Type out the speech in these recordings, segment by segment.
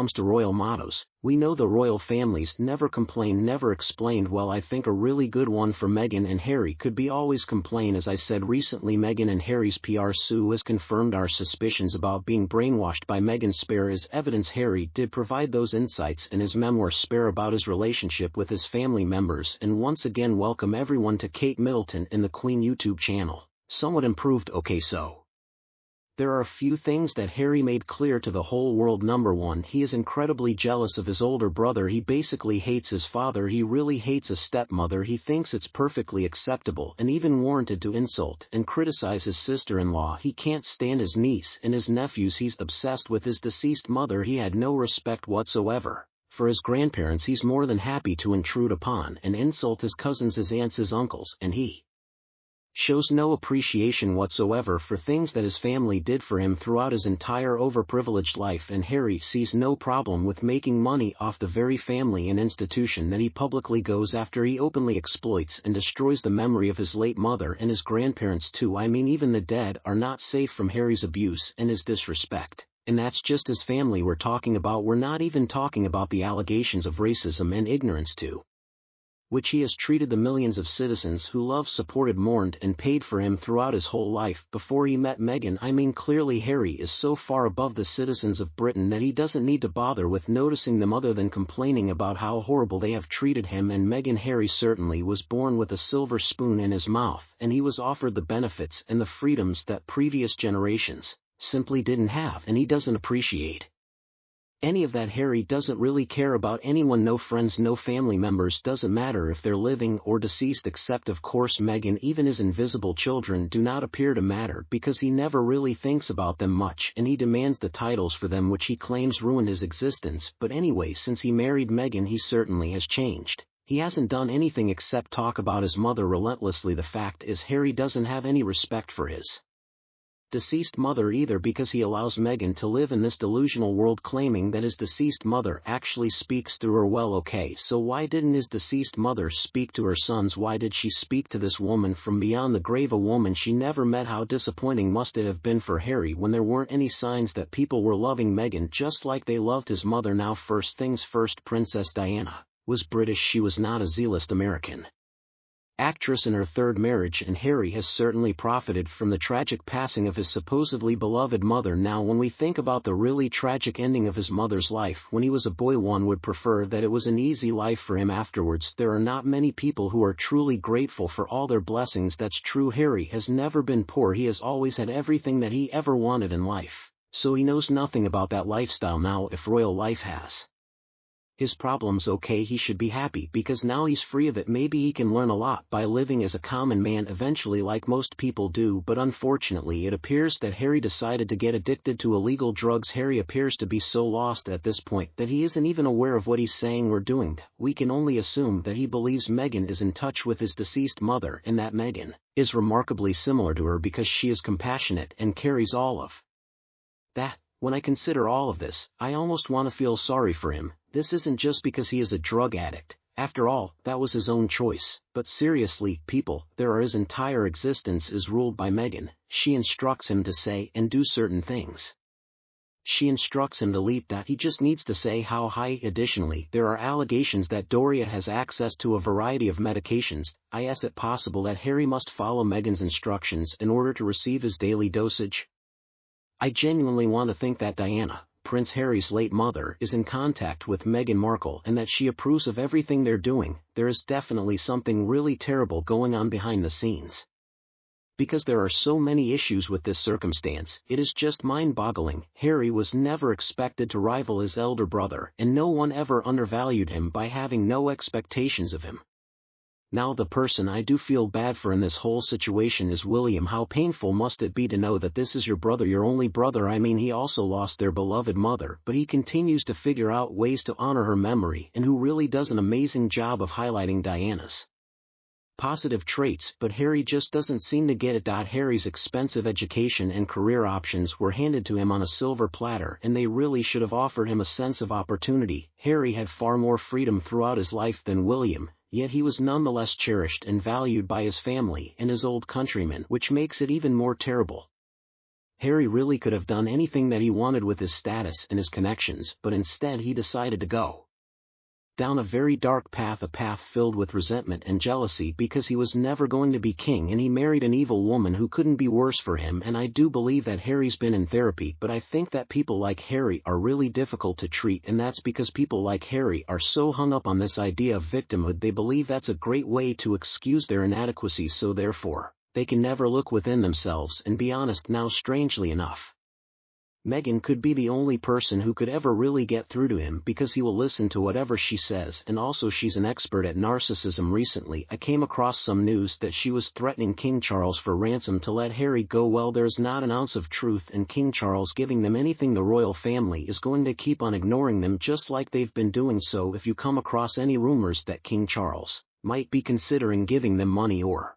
comes to royal mottos, we know the royal families never complain, never explained. Well, I think a really good one for Meghan and Harry could be always complain. As I said recently, Meghan and Harry's PR Sue has confirmed our suspicions about being brainwashed by Meghan. Spare as evidence, Harry did provide those insights in his memoir Spare about his relationship with his family members. And once again, welcome everyone to Kate Middleton in the Queen YouTube channel. Somewhat improved. Okay, so there are a few things that Harry made clear to the whole world. Number one, he is incredibly jealous of his older brother. He basically hates his father. He really hates a stepmother. He thinks it's perfectly acceptable and even warranted to insult and criticize his sister-in-law. He can't stand his niece and his nephews. He's obsessed with his deceased mother. He had no respect whatsoever for his grandparents. He's more than happy to intrude upon and insult his cousins, his aunts, his uncles, and he shows no appreciation whatsoever for things that his family did for him throughout his entire overprivileged life. And Harry sees no problem with making money off the very family and institution that he publicly goes after. He openly exploits and destroys the memory of his late mother and his grandparents too. I mean, even the dead are not safe from Harry's abuse and his disrespect. And that's just his family we're talking about. We're not even talking about the allegations of racism and ignorance too, which he has treated the millions of citizens who loved, supported, mourned, and paid for him throughout his whole life before he met Meghan. I mean, clearly Harry is so far above the citizens of Britain that he doesn't need to bother with noticing them other than complaining about how horrible they have treated him and Meghan. Harry certainly was born with a silver spoon in his mouth, and he was offered the benefits and the freedoms that previous generations simply didn't have, and he doesn't appreciate any of that. Harry doesn't really care about anyone, no friends, no family members, doesn't matter if they're living or deceased, except of course Meghan. Even his invisible children do not appear to matter because he never really thinks about them much, and he demands the titles for them, which he claims ruined his existence. But anyway, since he married Meghan, he certainly has changed. He hasn't done anything except talk about his mother relentlessly. The fact is, Harry doesn't have any respect for his deceased mother either, because he allows Meghan to live in this delusional world claiming that his deceased mother actually speaks through her. Well, okay, so why didn't his deceased mother speak to her sons? Why did she speak to this woman from beyond the grave, a woman she never met? How disappointing must it have been for Harry when there weren't any signs that people were loving Meghan just like they loved his mother. Now, first things first, Princess Diana was British. She was not a zealous American actress in her third marriage, and Harry has certainly profited from the tragic passing of his supposedly beloved mother. Now, when we think about the really tragic ending of his mother's life when he was a boy, one would prefer that it was an easy life for him afterwards. There are not many people who are truly grateful for all their blessings. That's true. Harry has never been poor. He has always had everything that he ever wanted in life, so he knows nothing about that lifestyle. Now, if royal life has his problems, okay, he should be happy because now he's free of it. Maybe he can learn a lot by living as a common man eventually, like most people do. But unfortunately, it appears that Harry decided to get addicted to illegal drugs. Harry appears to be so lost at this point that he isn't even aware of what he's saying or doing. We can only assume that he believes Meghan is in touch with his deceased mother and that Meghan is remarkably similar to her because she is compassionate and carries all of that. When I consider all of this, I almost want to feel sorry for him. This isn't just because he is a drug addict. After all, that was his own choice. But seriously, people, his entire existence is ruled by Meghan. She instructs him to say and do certain things. She instructs him to leap that he just needs to say how high. Additionally, there are allegations that Doria has access to a variety of medications. Is it possible that Harry must follow Meghan's instructions in order to receive his daily dosage? I genuinely want to think that Diana, Prince Harry's late mother, is in contact with Meghan Markle and that she approves of everything they're doing. There is definitely something really terrible going on behind the scenes. Because there are so many issues with this circumstance, it is just mind-boggling. Harry was never expected to rival his elder brother, and no one ever undervalued him by having no expectations of him. Now, the person I do feel bad for in this whole situation is William. How painful must it be to know that this is your brother, your only brother? I mean, he also lost their beloved mother, but he continues to figure out ways to honor her memory, and who really does an amazing job of highlighting Diana's positive traits. But Harry just doesn't seem to get it. Harry's expensive education and career options were handed to him on a silver platter, and they really should have offered him a sense of opportunity. Harry had far more freedom throughout his life than William, yet he was nonetheless cherished and valued by his family and his old countrymen, which makes it even more terrible. Harry really could have done anything that he wanted with his status and his connections, but instead he decided to go down a very dark path, a path filled with resentment and jealousy because he was never going to be king, and he married an evil woman who couldn't be worse for him. And I do believe that Harry's been in therapy, but I think that people like Harry are really difficult to treat, and that's because people like Harry are so hung up on this idea of victimhood. They believe that's a great way to excuse their inadequacies, so therefore, they can never look within themselves and be honest. Now, strangely enough, Meghan could be the only person who could ever really get through to him, because he will listen to whatever she says, and also she's an expert at narcissism. Recently I came across some news that she was threatening King Charles for ransom to let Harry go. Well, there's not an ounce of truth in King Charles giving them anything. The royal family is going to keep on ignoring them just like they've been doing. So if you come across any rumors that King Charles might be considering giving them money or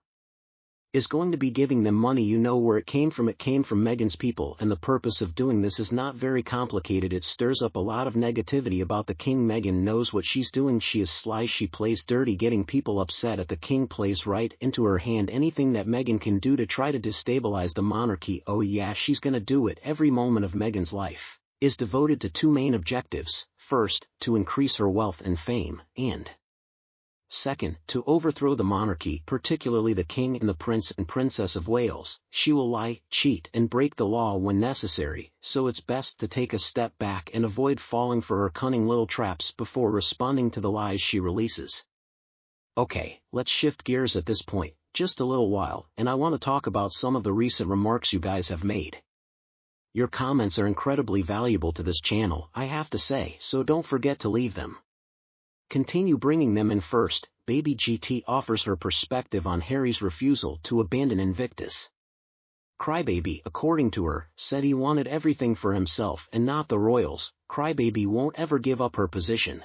is going to be giving them money, you know where it came from. It came from Meghan's people, and the purpose of doing this is not very complicated. It stirs up a lot of negativity about the king. Meghan knows what she's doing. She is sly, she plays dirty, getting people upset at the king plays right into her hand. Anything that Meghan can do to try to destabilize the monarchy, oh yeah, she's gonna do it. Every moment of Meghan's life is devoted to two main objectives: first, to increase her wealth and fame, and second, to overthrow the monarchy, particularly the king and the prince and princess of Wales. She will lie, cheat, and break the law when necessary, so it's best to take a step back and avoid falling for her cunning little traps before responding to the lies she releases. Okay, let's shift gears at this point, just a little while, and I want to talk about some of the recent remarks you guys have made. Your comments are incredibly valuable to this channel, I have to say, so don't forget to leave them. Continue bringing them in. First, Baby GT offers her perspective on Harry's refusal to abandon Invictus. Crybaby, according to her, said he wanted everything for himself and not the royals. Crybaby won't ever give up her position.